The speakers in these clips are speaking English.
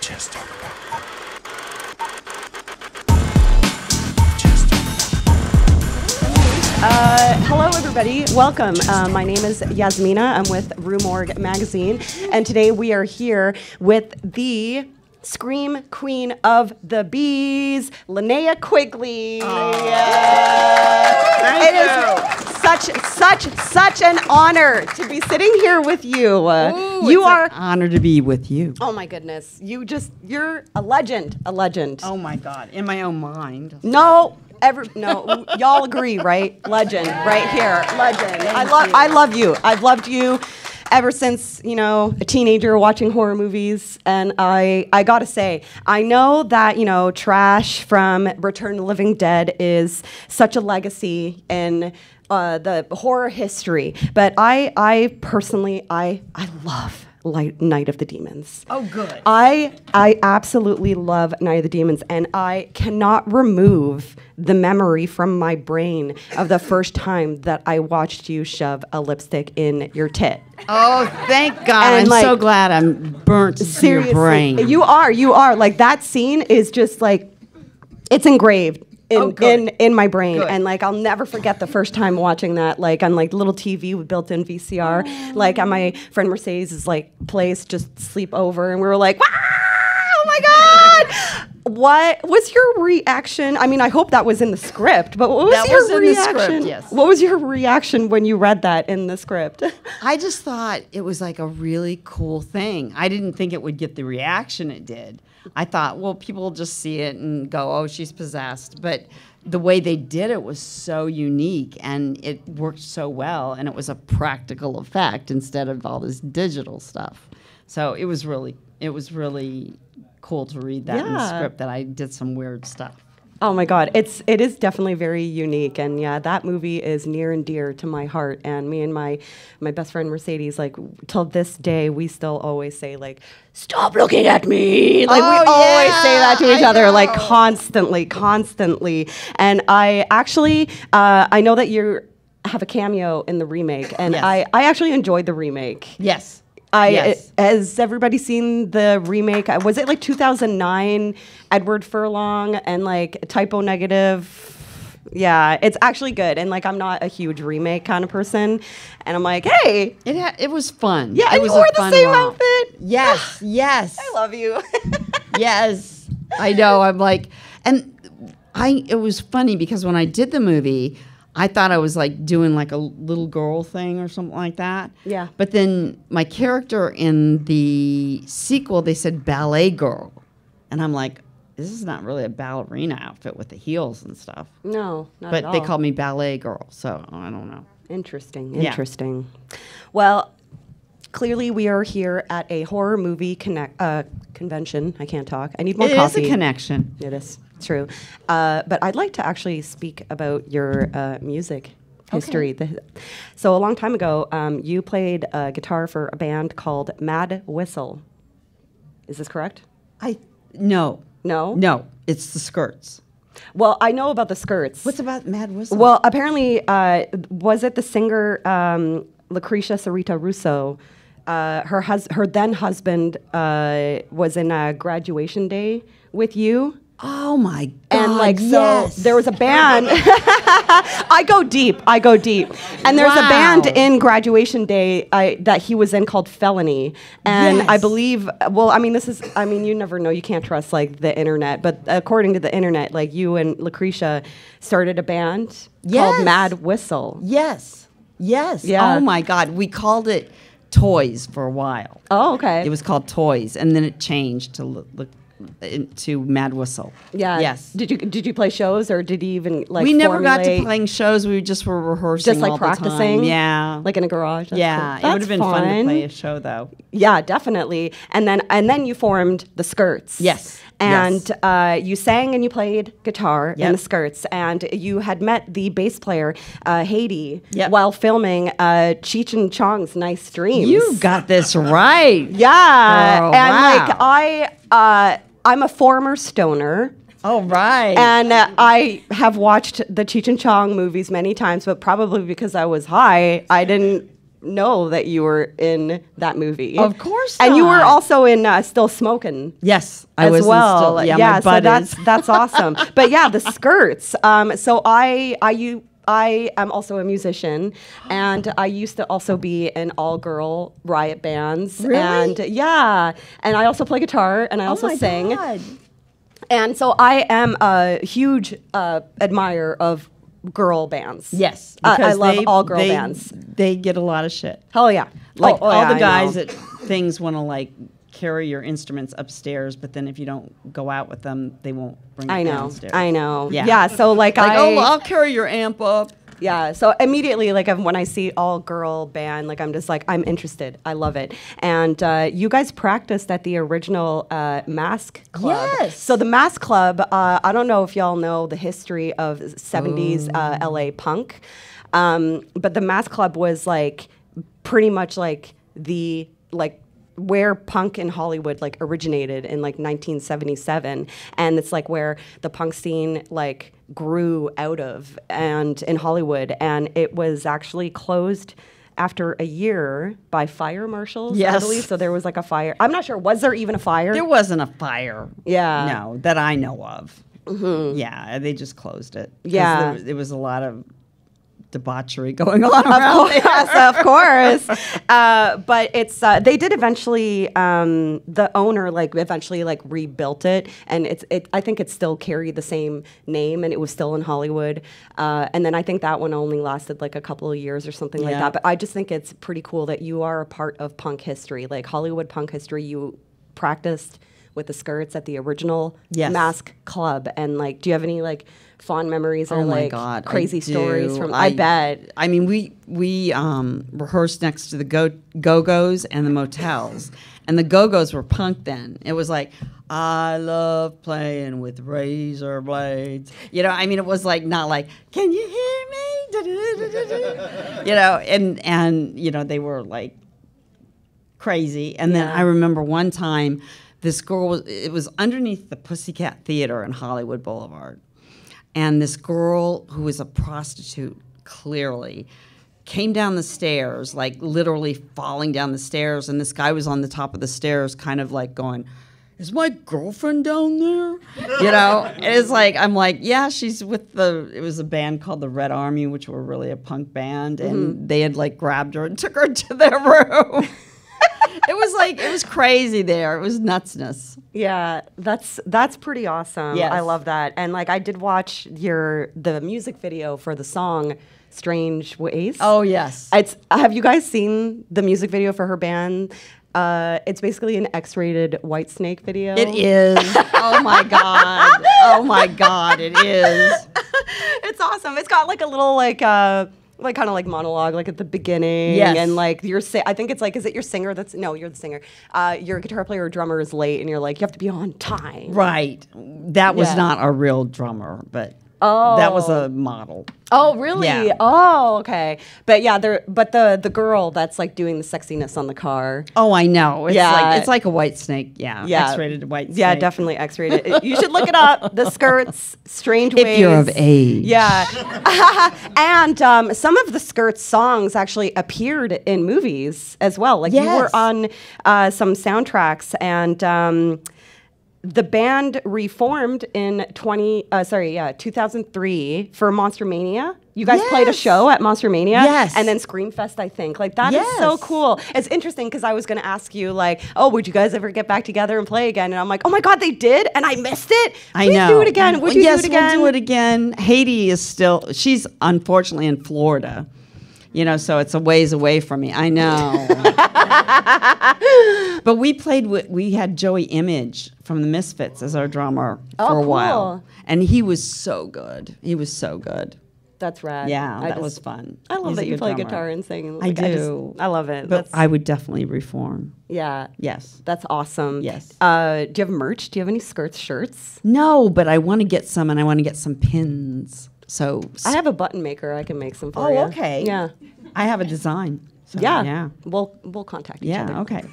Just talk about it. Hello, everybody. Welcome. My name is Yasmina. I'm with Rue Morgue magazine, and today we are here with the Scream Queen of the Bees, Linnea Quigley. It is such an honor to be sitting here with you. You are an honor to be with you. Oh my goodness, you're a legend, Oh my God, in my own mind. No, y'all agree, right? Legend, right here, legend. I love you. I've loved you ever since, a teenager watching horror movies. And I gotta say, I know that, Trash from Return of the Living Dead is such a legacy in the horror history. But I personally love Night of the Demons. Oh, good. I absolutely love Night of the Demons, and I cannot remove the memory from my brain of the first time that I watched you shove a lipstick in your tit. Oh, thank God. And I'm so glad I'm burnt to your brain. You are. Like, that scene is just like, it's engraved in my brain. Good. And like, I'll never forget the first time watching that, like on like little TV with built-in VCR, like at my friend Mercedes' like place, just sleep over, and we were like, wow, oh my God. What was your reaction? I mean, I hope that was in the script, but what was your reaction? The script, yes. What was your reaction when you read that in the script? I just thought it was like a really cool thing. I didn't think it would get the reaction it did. I thought, well, people will just see it and go, oh, she's possessed. But the way they did it was so unique, and it worked so well, and it was a practical effect instead of all this digital stuff. So it was really cool to read that in the script, that I did some weird stuff. Oh my God, it is definitely very unique, and yeah, that movie is near and dear to my heart. And me and my best friend Mercedes, like till this day, we still always say like, "Stop looking at me!" Like we always say that to each other, like constantly. And I actually, I know that you have a cameo in the remake, and Yes. I actually enjoyed the remake. Yes. Has everybody seen the remake? Was it like 2009, Edward Furlong and like Typo Negative? Yeah, it's actually good. And like, I'm not a huge remake kind of person. And I'm like, hey. It was fun. Yeah, it and was you wore a the fun same romp. outfit. Yes. I love you. Yes, I know. I'm like, it was funny because when I did the movie, I thought I was like doing like a little girl thing or something like that. Yeah. But then my character in the sequel, they said ballet girl. And I'm like, this is not really a ballerina outfit with the heels and stuff. No, not But at all. they called me ballet girl, so I don't know. Interesting. Well, clearly we are here at a horror movie convention. I can't talk. I need more coffee. It is a connection. It is. True. But I'd like to actually speak about your music history. So a long time ago, you played guitar for a band called Mad Whistle. Is this correct? No. No? No, it's the Skirts. Well, I know about the Skirts. What's about Mad Whistle? Well, apparently, was it the singer Lucretia Sarita Russo? Her then husband was in a graduation day with you. Oh my God! And like, yes. so there was a band. I go deep, and there's a band in graduation day that he was in called Felony, and I believe. Well, I mean, you never know. You can't trust like the internet, but according to the internet, like you and Lucretia started a band called Mad Whistle. Yes. Yeah. Oh my God! We called it Toys for a while. Oh, okay. It was called Toys, and then it changed to Mad Whistle. Yeah. Yes. Did you play shows, or did you even like? We never got to playing shows. We just were rehearsing, just like all practicing. The time. Yeah. Like in a garage. That's yeah. cool. It would have been fun to play a show though. Yeah, definitely. And then you formed the Skirts. Yes. And you sang and you played guitar in the Skirts, and you had met the bass player Haiti while filming Cheech and Chong's Nice Dreams. You got this right. Yeah. Oh, and wow. I'm a former stoner. Oh, right. And I have watched the Cheech and Chong movies many times, but probably because I was high, I didn't know that you were in that movie. Of course And you were not. also in Still Smoking. Yes, I as was well. Still, yeah, yeah, my so butt that's awesome. But yeah, the skirts. So I am also a musician, and I used to also be in all-girl riot bands. Really? And yeah, and I also play guitar, and I also my sing. God. And so I am a huge admirer of girl bands. Yes, I because love all girl bands. They get a lot of shit. Hell yeah. Like Oh, all yeah, the I guys know. at things want to like carry your instruments upstairs, but then if you don't go out with them, they won't bring it I know. downstairs. I know. Yeah. Yeah. So like I'll carry your amp up. Yeah, so immediately, like when I see all girl band, like I'm just like I'm interested. I love it. And you guys practiced at the original Mask Club. Yes. So the Mask Club, I don't know if y'all know the history of 70s LA punk, but the Mask Club was like pretty much like the where punk in Hollywood like originated in like 1977, and it's like where the punk scene like grew out of and in Hollywood, and it was actually closed after a year by fire marshals. I Yes. believe. So there was like a fire. I'm not sure. Was there even a fire? There wasn't a fire. Yeah. No, that I know of. Yeah, they just closed it. 'Cause Yeah. there was a lot of debauchery going on around there. Yes, of course. But it's they did eventually. The owner eventually rebuilt it, and I think it still carried the same name, and it was still in Hollywood. And then I think that one only lasted like a couple of years or something like Yeah. that. But I just think it's pretty cool that you are a part of punk history, like Hollywood punk history. You practiced with the skirts at the original Yes. Mask Club, and like, do you have any like fond memories or Oh my like God, I crazy stories do. from? I bet. I mean, we rehearsed next to the Go-Go's and the motels, and the Go-Go's were punk then. It was like, I love playing with razor blades. You know, I mean, it was like not like, can you hear me? You know, and you know, they were like crazy. And then Yeah. I remember one time, this girl it was underneath the Pussycat Theater in Hollywood Boulevard. And this girl who was a prostitute, clearly, came down the stairs, like literally falling down the stairs. And this guy was on the top of the stairs, kind of like going, is my girlfriend down there? You know? And it's like, I'm like, yeah, she's with it was a band called the Red Army, which were really a punk band. And they had like grabbed her and took her to their room. It was crazy there. It was nutsness. Yeah, that's pretty awesome. Yes. I love that. And like I did watch the music video for the song Strange Ways. Oh, yes. Have you guys seen the music video for her band? It's basically an X-rated Whitesnake video. It is. Oh, my God. Oh, my God, it is. It's awesome. It's got like a little like kind of like monologue like at the beginning. Yes. And like I think it's like, is it your singer no, you're the singer. Your guitar player or drummer is late and you're like, you have to be on time. Right. That was Yeah. not a real drummer, but that was a model. Oh, really? Yeah. Oh, okay. But yeah, the girl that's like doing the sexiness on the car. Oh, I know. Yeah. It's like a white snake. Yeah. Yeah. X-rated white snake. Yeah, definitely X-rated. You should look it up. The Skirts, Strange Ways. If you're of age. Yeah. And some of the Skirts songs actually appeared in movies as well. Like you were Yes. on some soundtracks, and the band reformed in 2003 for Monster Mania. You guys played a Yes. show at Monster Mania, Yes. and then Screamfest, I think. Like that is so Yes. cool. It's interesting because I was going to ask you, like, oh, would you guys ever get back together and play again? And I'm like, oh my God, they did, and I missed it. Please I know. do it again. Would you yes, do it again? we'll do it again. Haiti is she's unfortunately in Florida. You know, so it's a ways away from me. I know. But we had Joey Image from the Misfits as our drummer for a while. cool. And he was so good. He was so good. That's rad. Yeah, that was fun. I love He's that a you good play drummer. guitar and sing. I Like, do. I love it. But I would definitely reform. Yeah. Yes. That's awesome. Yes. Do you have merch? Do you have any Skirts shirts? No, but I want to get some, and I want to get some pins. So I have a button maker. I can make some for you. Oh, okay. Yeah. I have a design. So, Yeah. Yeah. We'll contact each other. Yeah. Okay.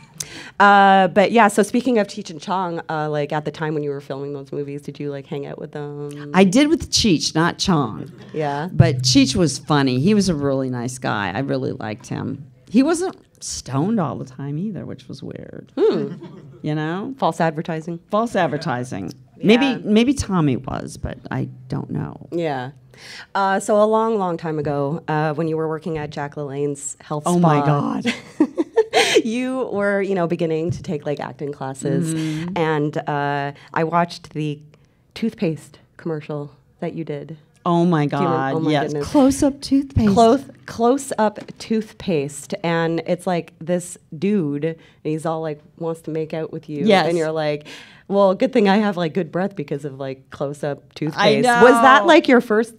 But yeah, so speaking of Cheech and Chong, like at the time when you were filming those movies, did you like hang out with them? I did with Cheech, not Chong. Yeah. But Cheech was funny. He was a really nice guy. I really liked him. He wasn't stoned all the time either, which was weird. You know? False advertising. False advertising. Yeah. Maybe Tommy was, but I don't know. Yeah. So a long, long time ago, when you were working at Jack LaLanne's health spa. Oh my God. You were, beginning to take like acting classes, and I watched the toothpaste commercial that you did. Oh my God! Oh my yes, goodness. close-up toothpaste. Close-up toothpaste, and it's like this dude, and he's all like wants to make out with you, Yes. and you're like, well, good thing I have like good breath because of like close-up toothpaste. I know. Was that like your first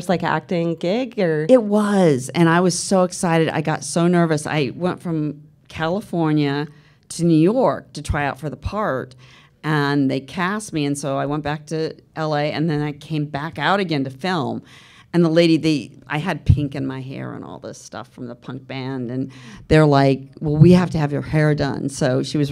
acting gig, or? It was, and I was so excited. I got so nervous. I went from California to New York to try out for the part, and they cast me, and so I went back to LA, and then I came back out again to film. And the lady, I had pink in my hair and all this stuff from the punk band, and they're like, well, we have to have your hair done. So she was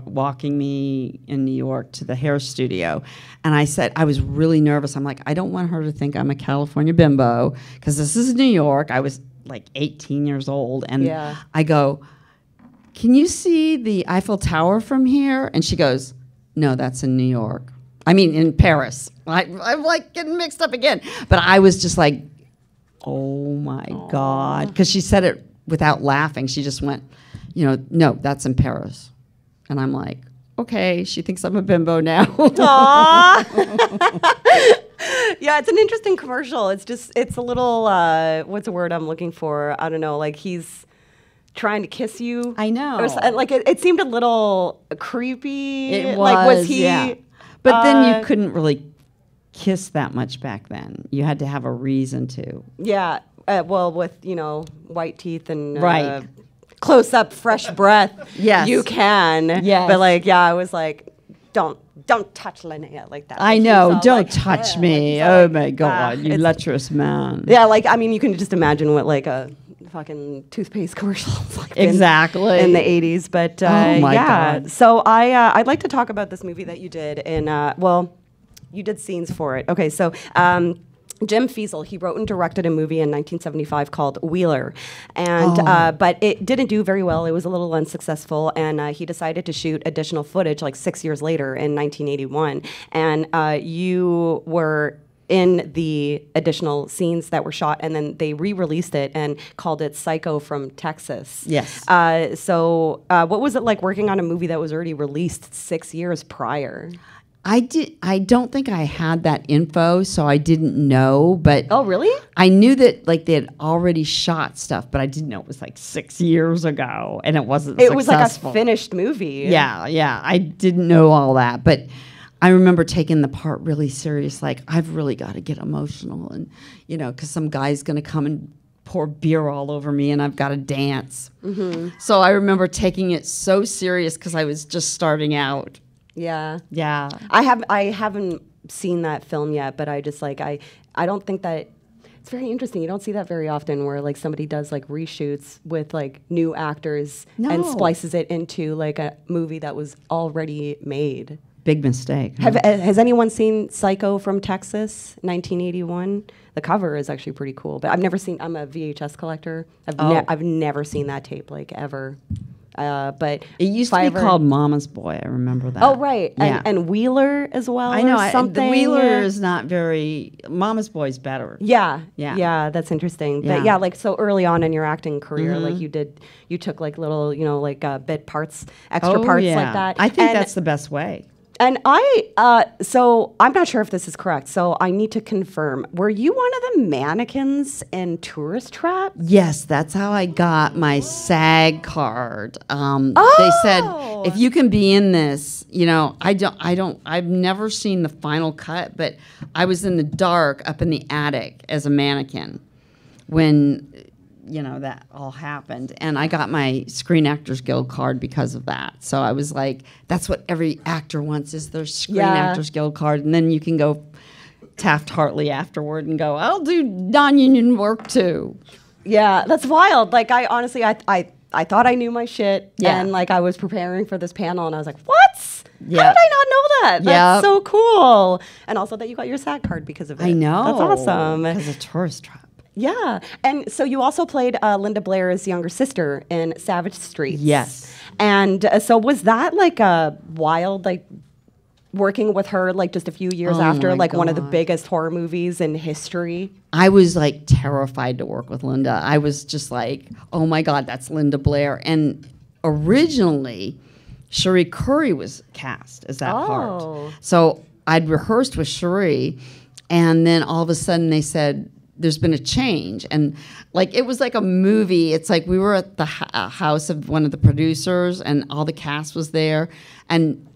walking me in New York to the hair studio, and I said, I was really nervous. I'm like, I don't want her to think I'm a California bimbo, because this is New York. I was like 18 years old, and I go, can you see the Eiffel Tower from here? And she goes, no, that's in New York. I mean, in Paris. I'm like getting mixed up again. But I was just like, oh my God. Because she said it without laughing. She just went, no, that's in Paris. And I'm like, okay, she thinks I'm a bimbo now. Aww. Yeah, it's an interesting commercial. It's a little, what's the word I'm looking for? I don't know, like he's trying to kiss you. I know. Or, like it seemed a little creepy. It was, like, was he? Yeah. But then you couldn't really kiss that much back then. You had to have a reason to. Yeah. Well, with white teeth and right. Close up, fresh breath. Yes. You can. Yes. But I was like, don't touch Linnea like that. I Like, know. all Don't like, touch yeah, me. like, Oh like, my God. You lecherous man. Yeah, you can just imagine what like a fucking toothpaste commercial like exactly in the 80s. But oh my God. So I'd like to talk about this movie that you did in you did scenes for it. Okay, so Jim Feasel, he wrote and directed a movie in 1975 called Wheeler, and but it didn't do very well. It was a little unsuccessful, and he decided to shoot additional footage like 6 years later in 1981. And you were in the additional scenes that were shot, and then they re-released it and called it Psycho from Texas. Yes. So what was it like working on a movie that was already released 6 years prior? I don't think I had that info, so I didn't know. But oh, really? I knew that they had already shot stuff, but I didn't know it was 6 years ago, and it wasn't. It was successful. like a finished movie. Yeah. I didn't know all that, but I remember taking the part really serious. I've really got to get emotional, and because some guy's going to come and pour beer all over me, and I've got to dance. Mm-hmm. So I remember taking it so serious because I was just starting out. Yeah. Yeah. I haven't seen that film yet, but I just I don't think that it's very interesting. You don't see that very often where somebody does reshoots with new actors and splices it into a movie that was already made. Big mistake. Huh? Has anyone seen Psycho from Texas, 1981? The cover is actually pretty cool, but I've never seen. I'm a VHS collector. I've never seen that tape ever. But it used to be called Mama's Boy. I remember that. Oh, right. Yeah. And Wheeler as well. I know. Something. The Wheeler is not very. Mama's Boy's better. Yeah. Yeah. Yeah. That's interesting. Yeah. But yeah, so early on in your acting career, you took little, bit parts, extra parts like that. I think that's the best way. And so I'm not sure if this is correct. So I need to confirm. Were you one of the mannequins in Tourist Trap? Yes, that's how I got my SAG card. They said if you can be in this, I've never seen the final cut, but I was in the dark up in the attic as a mannequin when that all happened. And I got my Screen Actors Guild card because of that. So I was like, that's what every actor wants is their Screen Actors Guild card. And then you can go Taft-Hartley afterward and go, I'll do non-union work too. Yeah, that's wild. I honestly, I thought I knew my shit. Yeah. And I was preparing for this panel and I was like, what? Yeah. How did I not know that? That's so cool. And also that you got your SAG card because of it. I know. That's awesome. Because of Tourist Trap. Yeah. And so you also played Linda Blair's younger sister in Savage Streets. Yes. And so was that like a wild, like working with her like just a few years after like one of the biggest horror movies in history? I was like terrified to work with Linda. I was just like, oh my God, that's Linda Blair. And originally, Cherie Curry was cast as that part. So I'd rehearsed with Cherie, and then all of a sudden they said, there's been a change. And like, it was like a movie. It's like we were at the house of one of the producers, and all the cast was there. And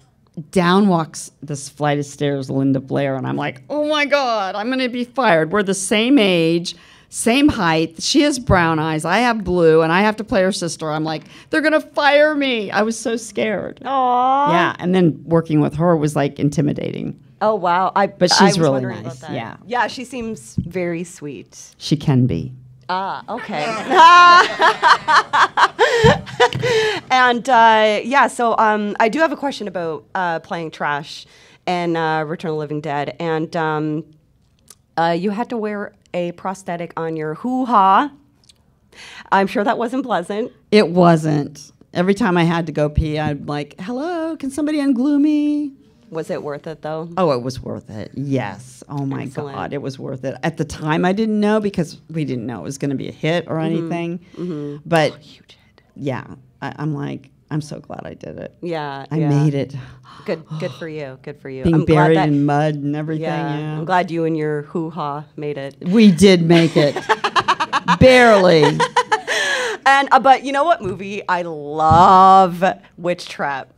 down walks this flight of stairs, Linda Blair, and I'm like, oh my God, I'm gonna be fired. We're the same age, same height. She has brown eyes, I have blue, and I have to play her sister. I'm like, they're gonna fire me. I was so scared. Aww. Yeah, and then working with her was like intimidating. Oh, wow. But she's really nice. Yeah. Yeah, she seems very sweet. She can be. Ah, okay. And yeah, so I do have a question about playing Trash in Return of the Living Dead. And you had to wear a prosthetic on your hoo-ha. I'm sure that wasn't pleasant. It wasn't. Every time I had to go pee, I'd like, hello, can somebody unglue me? Was it worth it, though? Oh, it was worth it. Yes. Oh, my Excellent. God. It was worth it. At the time, I didn't know because we didn't know it was going to be a hit or anything. Mm-hmm. But, You did. yeah, I'm like, I'm so glad I did it. Yeah. I made it. Good for you. Good for you. Being I'm glad buried that, in mud and everything. yeah, Yeah. I'm glad you and your hoo-ha made it. We did make it. Barely. And but you know what movie I love? Witch Trap.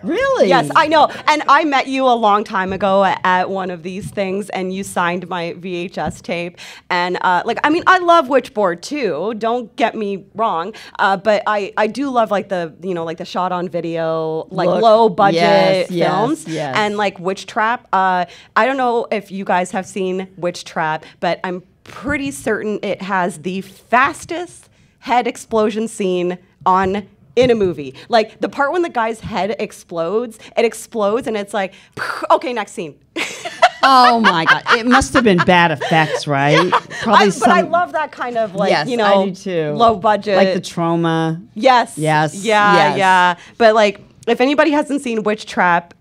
Really? Yes, I know. And I met you a long time ago at one of these things, and you signed my VHS tape. And like, I mean, I love Witchboard too. Don't get me wrong. But I do love like the like the shot on video, like low budget films. Yes. And like Witch Trap. I don't know if you guys have seen Witch Trap, but I'm pretty certain it has the fastest head explosion scene in a movie. Like the part when the guy's head explodes, it explodes and it's like, okay, next scene. Oh my God. It must have been bad effects, right? Probably But I love that kind of like, Yes, I do too. low budget. Like the trauma. Yes. Yes, Yeah, yes. yeah. But like, if anybody hasn't seen Witch Trap,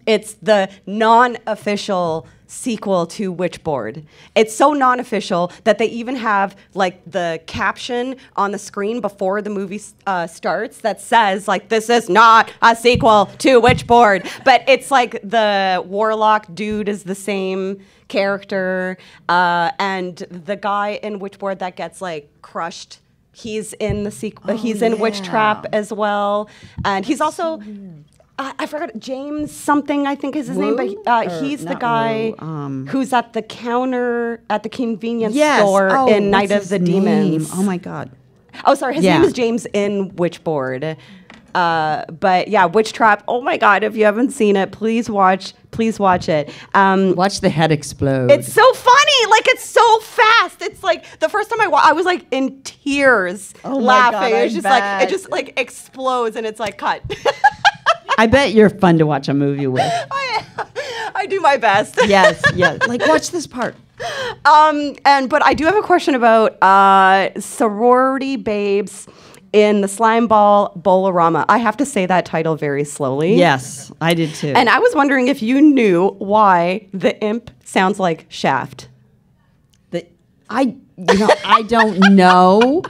it's the non-official sequel to Witchboard. It's so non-official that they even have like the caption on the screen before the movie starts that says like, this is not a sequel to Witchboard. But it's like the warlock dude is the same character, and the guy in Witchboard that gets like crushed, he's in the sequel. He's in Witch Trap as well, and he's also I forgot James something I think is his name, but he's the guy who's at the counter at the convenience store in Night of the Demons. Oh my God. Oh, sorry, his name is James in Witchboard. But yeah, Witch Trap. Oh my God, if you haven't seen it, please watch it. Watch the head explode. It's so funny. Like, it's so fast. It's like the first time I was like in tears laughing. God, it was just like it just like explodes and it's like cut. I bet you're fun to watch a movie with. I do my best. Yes. Like, watch this part. But I do have a question about Sorority Babes in the Slimeball Bowl-O-Rama. I have to say that title very slowly. Yes, I did too. And I was wondering if you knew why the imp sounds like Shaft. I don't know.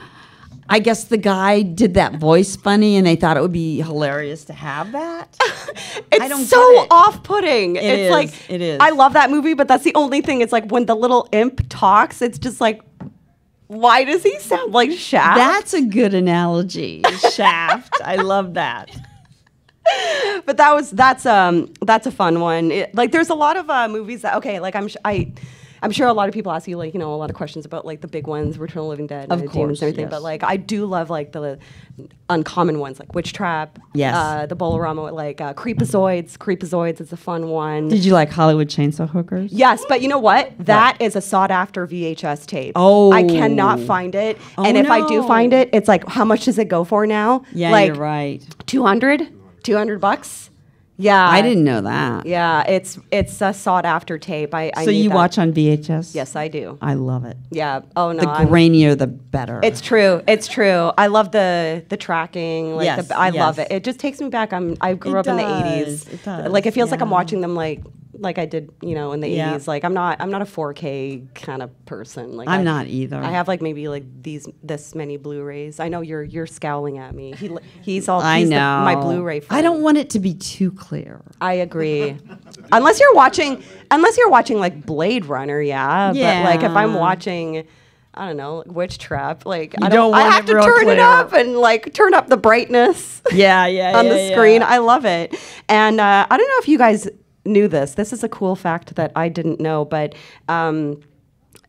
I guess the guy did that voice funny, and they thought it would be hilarious to have that. It's so off-putting. It is. I love that movie, but that's the only thing. It's like when the little imp talks, it's just like, why does he sound like Shaft? That's a good analogy, Shaft. I love that. But that's a fun one. Like, there's a lot of movies that like I'm sure a lot of people ask you, like, a lot of questions about, like, the big ones, Return of the Living Dead, of Demons course, and everything. yes. But, like, I do love, like, the uncommon ones, like Witch Trap. Yes. The Bowl-O-Rama, like, Creepazoids. Creepazoids is a fun one. Did you like Hollywood Chainsaw Hookers? Yes, but you know what? That is a sought-after VHS tape. Oh. I cannot find it. And if I do find it, it's like, how much does it go for now? Yeah, like, you're right. 200 bucks? Yeah. I didn't know that. Yeah, it's a sought after tape. I So knew you that. watch on VHS? Yes, I do. I love it. Yeah. Oh no. The grainier, the better. It's true. It's true. I love the tracking. Like Yes, I love yes. it. It just takes me back. I grew up in the 80s. It does. Like it feels like I'm Yeah. watching them like I did, in the Yeah. 80s. Like I'm not a 4K kind of person. Like I'm not either. I have like maybe like this many Blu-rays. I know you're scowling at me. He's I he's know. my Blu-ray friend. I don't want it to be too clear. I agree. unless you're watching like Blade Runner, yeah. Yeah. But like if I'm watching, I don't know, like Witch Trap, like I don't want have it to real turn it clear. up and like turn up the brightness Yeah, on the screen. I love it. And I don't know if you guys knew this. This is a cool fact that I didn't know, but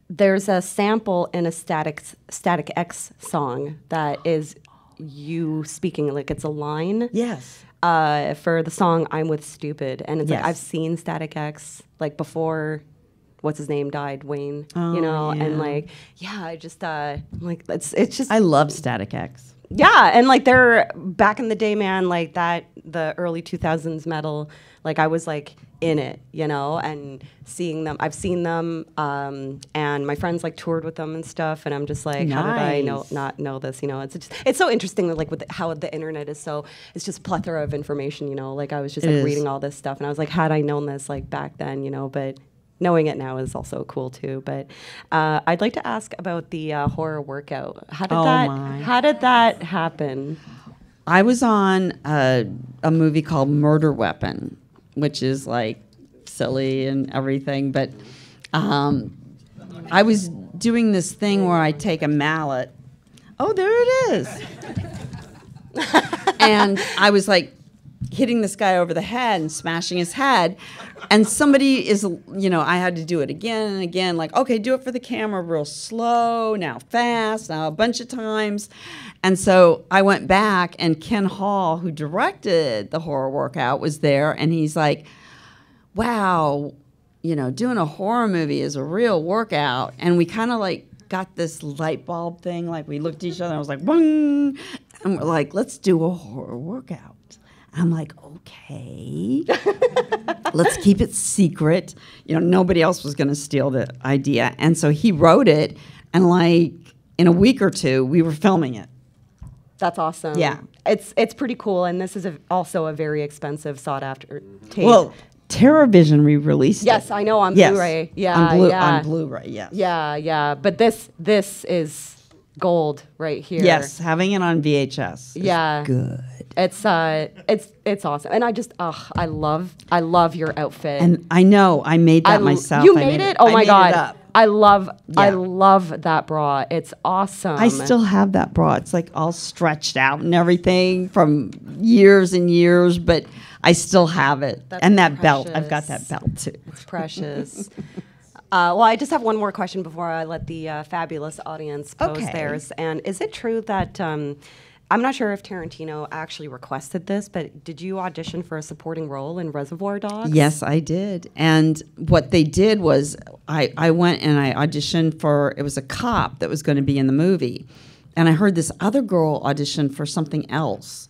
there's a sample in a Static X song that is you speaking, like it's a line. Yes. For the song "I'm with Stupid," and it's Yes. like I've seen Static X like before. What's his name died? Wayne. Oh, and yeah. like I just like it's just I love Static X. yeah, and like they're back in the day, man. Like the early 2000s metal. Like I was like in it, and seeing them. I've seen them, and my friends like toured with them and stuff. And I'm just like, how did I not know this? It's so interesting that like with how the internet is it's just a plethora of information. Like I was just like reading all this stuff, and I was like, had I known this like back then, but knowing it now is also cool too. But I'd like to ask about the horror workout. How did that happen? I was on a movie called Murder Weapon, which is like silly and everything, but I was doing this thing where I take a mallet. Oh, there it is. And I was like hitting this guy over the head and smashing his head. And somebody is, I had to do it again and again, like, okay, do it for the camera real slow, now fast, now a bunch of times. And so I went back, and Ken Hall, who directed the horror workout, was there, and he's like, wow, doing a horror movie is a real workout. And we kind of like got this light bulb thing, like we looked at each other, and I was like, boom, and we're like, let's do a horror workout. I'm like, okay, let's keep it secret. Nobody else was going to steal the idea. And so he wrote it, and like in a week or two, we were filming it. That's awesome. Yeah. It's pretty cool, and this is also a very expensive, sought-after tape. Well, TerraVision re-released it. Yes, I know, on Yes. Blu-ray. Yeah, on Blu-ray, yes. Yeah. But this is gold right here. Yes, having it on VHS is good. It's awesome, and I love your outfit. And I know I made that myself. You made it? Oh my God! It up. I love that bra. It's awesome. I still have that bra. It's like all stretched out and everything from years and years, but I still have it. And that belt. I've got that belt too. It's precious. Well, I just have one more question before I let the fabulous audience pose theirs. And is it true that I'm not sure if Tarantino actually requested this, but did you audition for a supporting role in Reservoir Dogs? Yes, I did. And what they did was I went and I auditioned for, it was a cop that was going to be in the movie. And I heard this other girl audition for something else,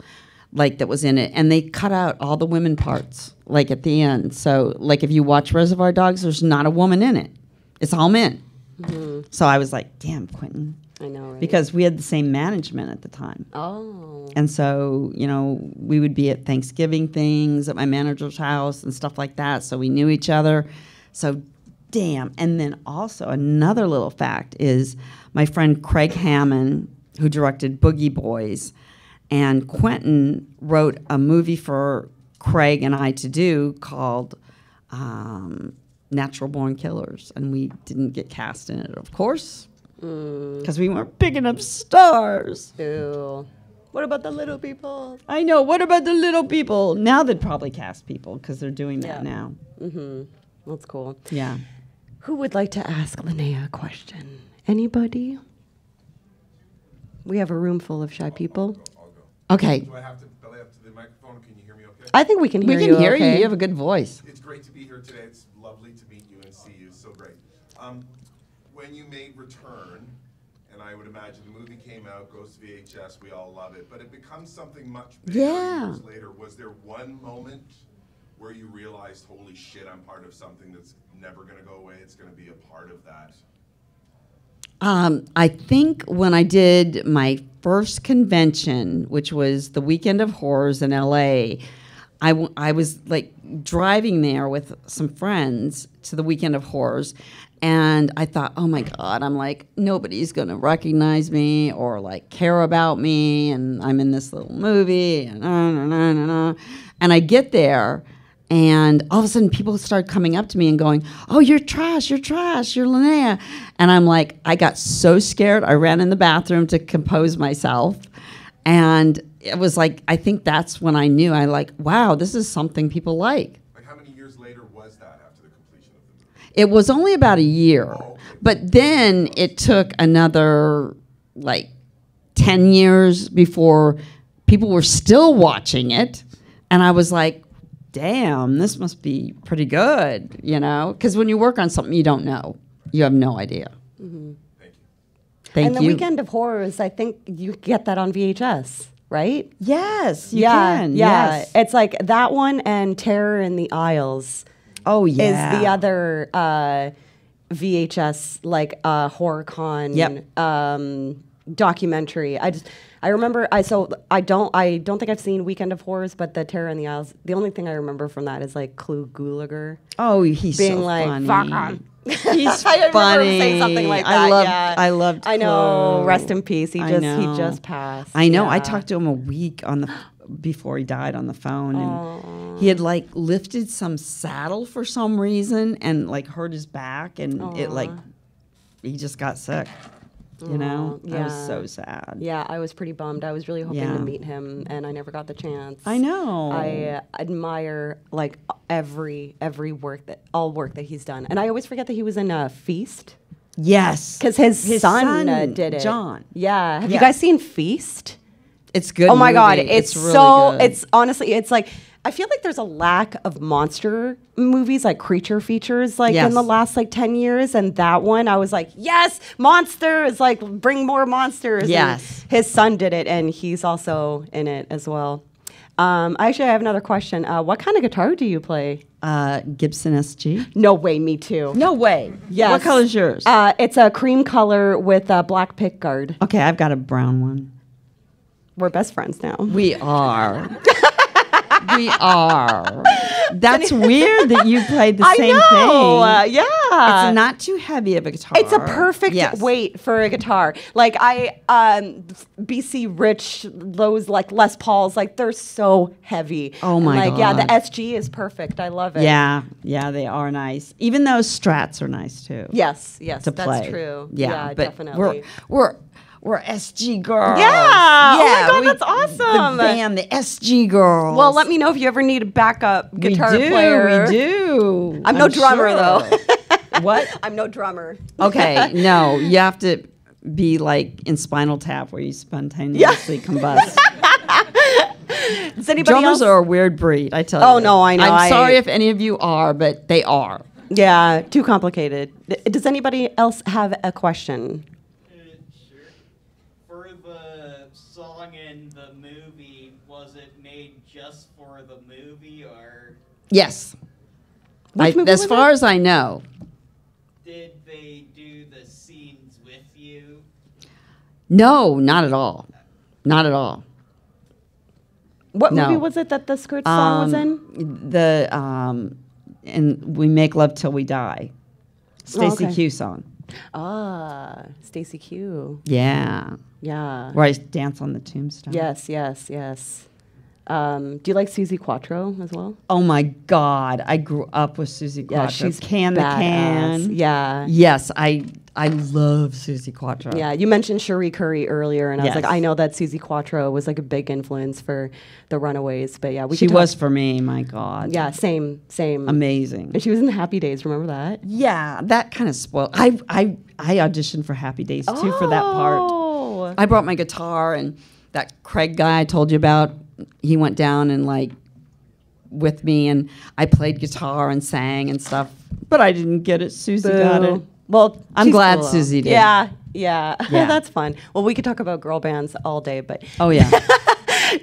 like that was in it. And they cut out all the women parts, like at the end. So like if you watch Reservoir Dogs, there's not a woman in it. It's all men. Mm-hmm. So I was like, damn, Quentin. I know, right? Because we had the same management at the time. Oh. And so, we would be at Thanksgiving things at my manager's house and stuff like that. So we knew each other. So, damn. And then also another little fact is my friend Craig Hammond, who directed Boogie Boys, and Quentin wrote a movie for Craig and I to do called Natural Born Killers. And we didn't get cast in it, of course. Because we weren't big enough stars. Ew. What about the little people? I know. What about the little people? Now they'd probably cast people because they're doing that now. Mm-hmm. That's cool. Yeah. Who would like to ask Linnea a question? Anybody? We have a room full of shy people. I'll go. Okay. Do I have to belly up to the microphone? Can you hear me okay? I think we can hear you. We can hear okay? you. You have a good voice. It's great to be here today. It's lovely to meet you and see you. So great. When you made Return, and I would imagine the movie came out, goes to VHS, we all love it, but it becomes something much bigger years later. Was there one moment where you realized, holy shit, I'm part of something that's never going to go away? It's going to be a part of that. I think when I did my first convention, which was the Weekend of Horrors in LA, I was like driving there with some friends to the Weekend of Horrors, and I thought, oh my God, I'm like, nobody's going to recognize me or like care about me, and I'm in this little movie, and and I get there, and all of a sudden people start coming up to me and going, oh, you're trash, you're Linnea. And I'm like, I got so scared, I ran in the bathroom to compose myself. And it was like, I think that's when I knew, wow, this is something people like. Like, how many years later was that after the completion of the movie? It was only about a year. Oh, okay. But then it took another, 10 years before people were still watching it. And I was like, damn, this must be pretty good, Because when you work on something you don't know, you have no idea. Mm-hmm. Thank you. Thank and you. the Weekend of Horrors, I think you get that on VHS, right? Yes, you can. Yeah, Yes. it's like that one and Terror in the Aisles Oh, yeah. is the other VHS HorrorCon documentary. I remember I don't think I've seen Weekend of Horrors, but the Terror in the Aisles. The only thing I remember from that is like Clu Gulager Oh, he's being so like, funny. "Fuck 'em." He's I remember funny. him saying something like that. I loved I know. Clu. Rest in peace. He I know. just passed. I know. I Yeah. talked to him a week before he died on the phone, and he had lifted some saddle for some reason and hurt his back, and he just got sick. I was yeah. so sad. Yeah, I was pretty bummed. I was really hoping Yeah. to meet him, and I never got the chance. I know. I admire every work that he's done, and I always forget that he was in Feast Yes, because his son did it. John. Yeah, have you Yeah. guys seen Feast? It's good. Oh my God, movie. it's really so. good. It's honestly, it's like I feel like there's a lack of monster movies, like creature features, Yes. in the last 10 years. And that one, I was like, yes, monsters, bring more monsters. Yes. And his son did it, and he's also in it as well. Actually, I have another question. What kind of guitar do you play? Gibson SG. No way, me too. No way. Yes. What color is yours? It's a cream color with a black pick guard. Okay, I've got a brown one. We're best friends now. We are. We are. That's weird that you played the same thing. Yeah. It's not too heavy of a guitar. It's a perfect Yes. weight for a guitar. BC Rich, those Les Pauls, they're so heavy. Oh my and, Yeah, the God. SG is perfect. I love it. Yeah, they are nice. Even those Strats are nice too. Yes, to that's play. true. Yeah, but definitely. we're SG girls. Yeah. Oh my God, that's awesome. The band, the SG girls. Well, let me know if you ever need a backup guitar player. We do. I'm no drummer, though. What? I'm no drummer. Okay, no, you have to be in Spinal Tap where you spontaneously combust. Does anybody Drummers else? are a weird breed, I tell you. Oh, no, I know. I'm sorry if any of you are, but they are. Yeah, too complicated. Does anybody else have a question? Sure. For the song in the movie, was it made just for the movie, or Yes. Which movie as was far it? as I know. did they do the scenes with you? No, not at all. Not at all. What No. movie was it that the Skirt song was in? And We Make Love Till We Die. Stacey okay. Q song. Stacey Q. Yeah. Yeah. Where I dance on the tombstone. Yes. Do you like Susie Quattro as well? Oh my God. I grew up with Susie Quattro. Yeah, she's Can the badass. Can. Yeah. Yes, I love Susie Quattro. Yeah, you mentioned Cherie Curry earlier, and I was Yes. like, I know that Susie Quattro was a big influence for the Runaways, but yeah, She could talk- was for me, my God. Yeah, same. Amazing. And she was in the Happy Days. Remember that? Yeah, that kind of spoiled. I auditioned for Happy Days too for that part. Oh. I brought my guitar, and that Craig guy I told you about, he went down and with me, and I played guitar and sang and stuff, but I didn't get it. Susie got it. Well, I'm she's glad cool, though. Susie did. Yeah. Yeah. That's fun. Well, we could talk about girl bands all day, but Oh yeah.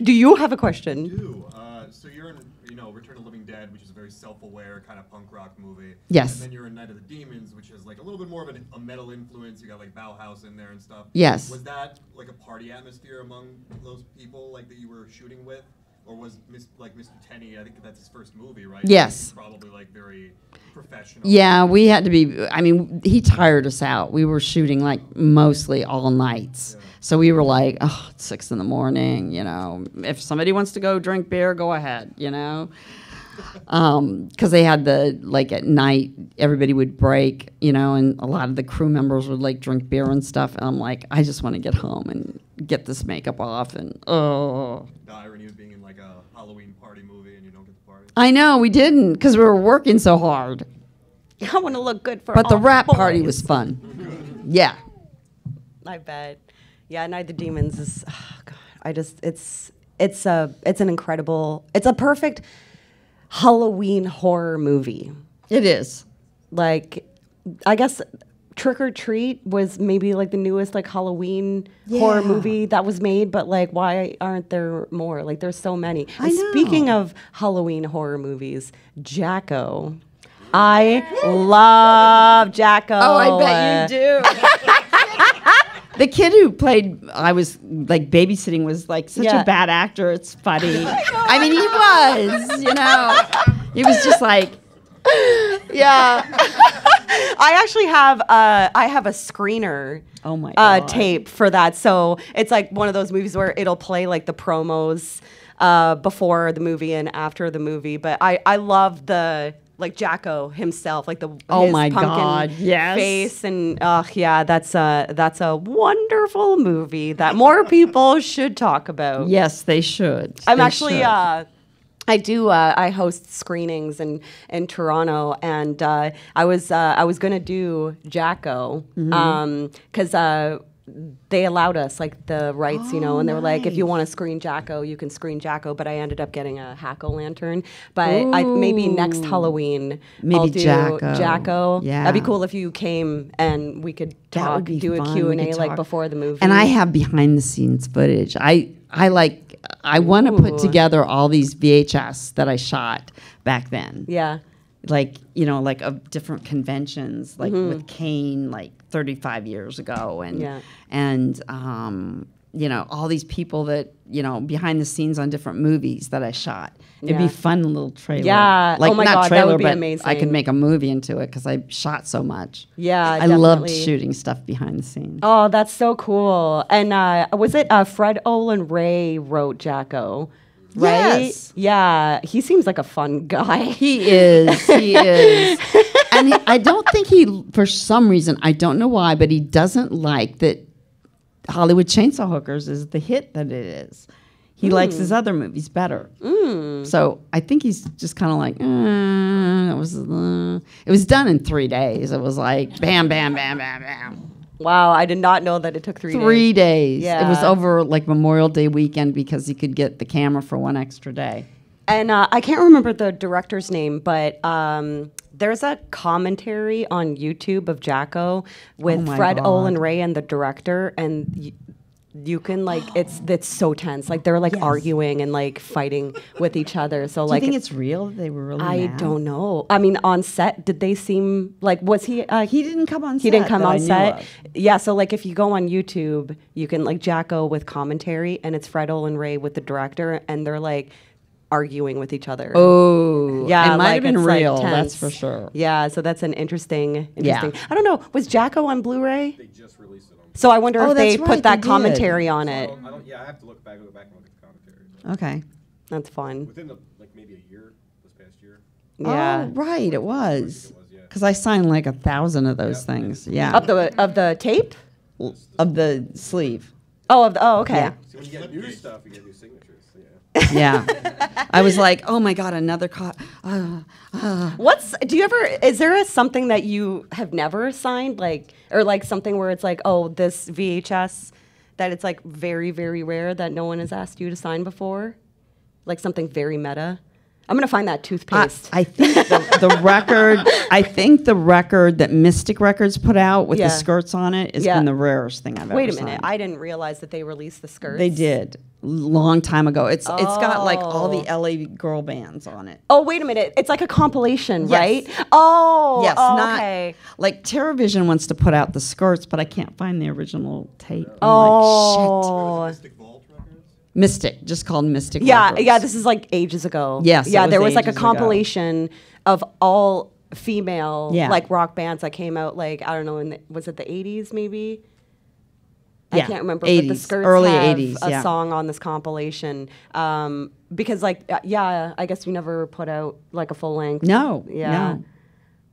do you have a question? do. So you're in, Return of the Living Dead. Dead, which is a very self-aware kind of punk rock movie. Yes. And then you're in Night of the Demons, which is like a little bit more of a metal influence. You got like Bauhaus in there and stuff. Yes. Was that like a party atmosphere among those people like that you were shooting with? Or was Mr. Tenney, I think that's his first movie, right? Yes. Probably like very professional. Yeah, we had to be, I mean, he tired us out. We were shooting like mostly all nights. Yeah. So we were like, oh, it's 6 a.m, you know. If somebody wants to go drink beer, go ahead, you know. Because they had like at night, everybody would break, you know, and a lot of the crew members would like drink beer and stuff. And I'm like, I just want to get home and get this makeup off and, oh. The irony of being in like a Halloween party movie and you don't get the party. I know, we didn't because we were working so hard. I want to look good for But the all rap party boys. was fun. Yeah. I bet. Yeah, Night of the Demons is. Oh God, it's an incredible. It's a perfect Halloween horror movie. It is. Like, I guess Trick or Treat was maybe like the newest like Halloween horror Yeah. movie that was made, but like, why aren't there more? Like, there's so many. I And know. speaking of Halloween horror movies, Jacko. I love Jacko. Oh, I bet you do. The kid who played, I was like babysitting, was like such Yeah. a bad actor. It's funny. I mean, he was, you know. He was just like, Yeah. I actually have a screener oh my God. tape for that. So it's like one of those movies where it'll play like the promos before the movie and after the movie. But I love the like Jacko himself, like the Oh his my pumpkin God, yes. face, and yeah, that's a wonderful movie that more people should talk about. Yes, they should. I'm They actually should. I host screenings in Toronto, and I was gonna do Jacko because they allowed us like the rights, you know, and they were like, if you want to screen Jacko, you can screen Jacko. But I ended up getting a Hack-O-Lantern. But maybe next Halloween Maybe I'll do Jacko. Jacko. Yeah. That'd be cool if you came and we could That talk, would be do a fun. Q&A We could like talk. before the movie. And I have behind the scenes footage. I want to put Ooh. together all these VHS that I shot back then. Yeah. Like, you know, like of different conventions, like with Kane, like 35 years ago. And, Yeah. and you know, all these people that, you know, behind the scenes on different movies that I shot. It'd Yeah. be fun little trailer. Yeah. Like, Oh my not God, that trailer, would be but I amazing. could make a movie into it because I shot so much. Yeah, I loved definitely. shooting stuff behind the scenes. Oh, that's so cool. And was it Fred Olin Ray wrote Jacko? Right? Yes. Yeah. He seems like a fun guy. He is. He is. And I don't think for some reason, I don't know why, but he doesn't like that Hollywood Chainsaw Hookers is the hit that it is. He likes his other movies better. So I think he's just kind of like, it was done in 3 days. It was like bam, bam, bam, bam, bam. Wow, I did not know that it took 3 days. 3 days. It was Yeah. over like Memorial Day weekend because he could get the camera for one extra day. And I can't remember the director's name, but there's a commentary on YouTube of Jacko with Oh my Fred God. Olin Ray and the director, and you can like it's so tense. Like they're like Yes. arguing and like fighting with each other. So Do like you think it's real that they were really I mad? don't know. I mean, on set, did they seem like was he? He didn't come on set. He didn't come that I on knew set. of. Yeah, so like if you go on YouTube, you can like Jacko with commentary, and it's Fred Olin Ray with the director, and they're like arguing with each other. Oh, Yeah, it might like, have been it's, like, real. That's tense. for sure. Yeah, so that's an interesting. Yeah. I don't know. Was Jacko on Blu-ray? They just released it on. So I wonder Oh, if they that's put right, that they did. commentary on it. I don't. Yeah, I have to go back and look at the commentary. But Okay. That's fun. within maybe a year, this past year. Yeah. Oh, right. It was. It was, yeah. Because I signed like 1,000 of those things. Yeah. Of the tape? Of the sleeve. Oh, okay. Yeah. See, when you get new stuff, you get new signatures. Yeah. Yeah. I was like, oh my God, another Is there something that you have never signed, like, or like something where it's like, oh, this VHS, that it's like very, very rare that no one has asked you to sign before? Like something very meta? I'm going to find that toothpaste. I think the record. I think the record that Mystic Records put out with Yeah. the skirts on it has Yeah. been the rarest thing I've ever Wait a signed. minute. I didn't realize that they released the skirts. They did. long time ago. It's got like all the LA girl bands on it. Oh, wait a minute. It's like a compilation, Yes. right? Oh, Yes, oh, not okay. like TerraVision wants to put out the skirts, but I can't find the original tape. I'm Oh. like, shit. Mystic Vault Records? Mystic, just called Mystic. Yeah, Records. yeah, this is like ages ago. Yes, Yeah, it was there was like a ages ago. compilation of all female Yeah. like rock bands that came out like, I don't know, was it the 80s maybe? I Yeah, can't remember, but the 80s, Skirts early have 80s, a yeah. song on this compilation. Because like, yeah, I guess you never put out like a full length. No, Yeah. no.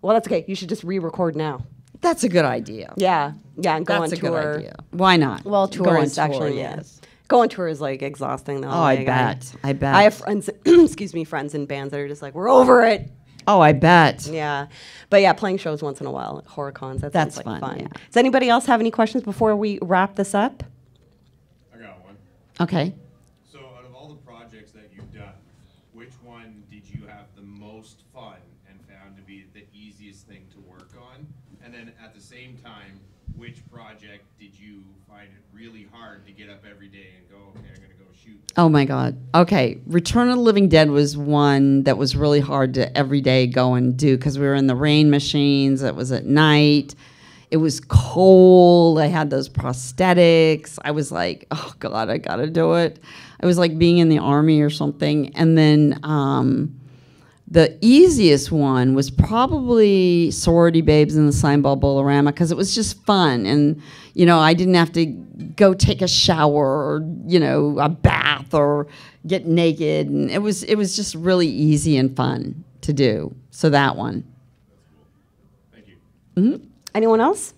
Well, that's okay. You should just re-record now. That's a good idea. Yeah, yeah, and go That's on a tour. good idea. Why not? Well, Go tour on is actually, yes. Go on tour is like exhausting though. Oh, I Like, bet. I bet. I have friends, excuse me, friends in bands that are just like, we're over it. Oh, I bet. Yeah, but yeah, playing shows once in a while, horror cons. That's like fun, fun. yeah. Does anybody else have any questions before we wrap this up? I got one. Okay. So, out of all the projects that you've done, which one did you have the most fun and found to be the easiest thing to work on? And then at the same time, which project did you find it really hard to get up every day and go, okay, I'm going to go shoot? Oh my God. Okay. Return of the Living Dead was one that was really hard to every day go and do because we were in the rain machines. It was at night. It was cold. I had those prosthetics. I was like, oh God, I got to do it. I was like being in the army or something. And then the easiest one was probably Sorority Babes and the Slimeball Bowl-O-Rama because it was just fun. And, you know, I didn't have to go take a shower or, you know, a bath or get naked. And it was just really easy and fun to do. So that one. Thank you. Mm-hmm. Anyone else?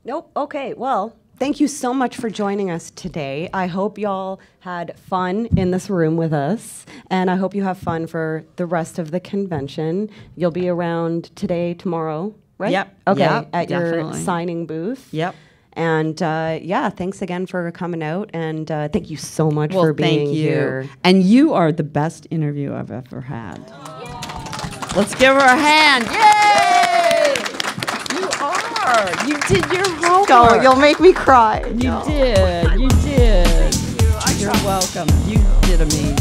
Nope. Okay. Well, thank you so much for joining us today. I hope y'all had fun in this room with us, and I hope you have fun for the rest of the convention. You'll be around today, tomorrow, right? Yep. Okay. Yep, at your definitely. signing booth. Yep. And yeah, thanks again for coming out, and thank you so much Well, for being thank you. here. And you are the best interview I've ever had. Let's give her a hand. Yay! You are. You did your homework. Oh, you'll make me cry. You did. You did. You're welcome. You did amazing.